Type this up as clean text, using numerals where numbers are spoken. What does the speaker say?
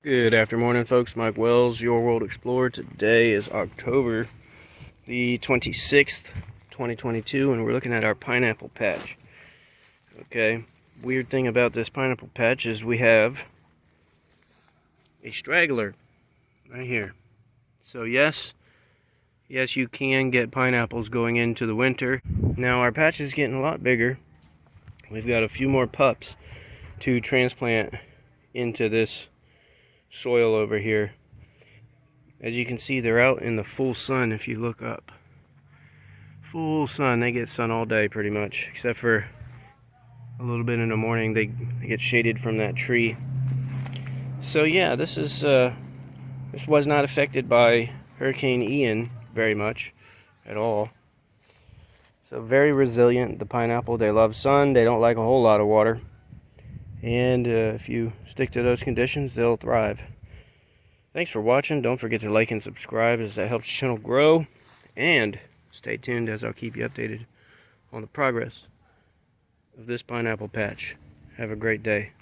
Good afternoon, folks. Mike Wells, Your World Explorer. Today is October the 26th, 2022, and we're looking at our pineapple patch. Okay, weird thing about this pineapple patch is we have a straggler right here. So yes, you can get pineapples going into the winter. Now our patch is getting a lot bigger. We've got a few more pups to transplant into this soil over here. As you can see, they're out in the full sun. If you look up, full sun, they get sun all day pretty much, except for a little bit in the morning. They get shaded from that tree. So yeah, this was not affected by Hurricane Ian very much at all. So very resilient. The pineapple, they love sun, they don't like a whole lot of water, and if you stick to those conditions, they'll thrive. Thanks for watching. Don't forget to like and subscribe, as that helps the channel grow. And stay tuned, as I'll keep you updated on the progress of this pineapple patch. Have a great day.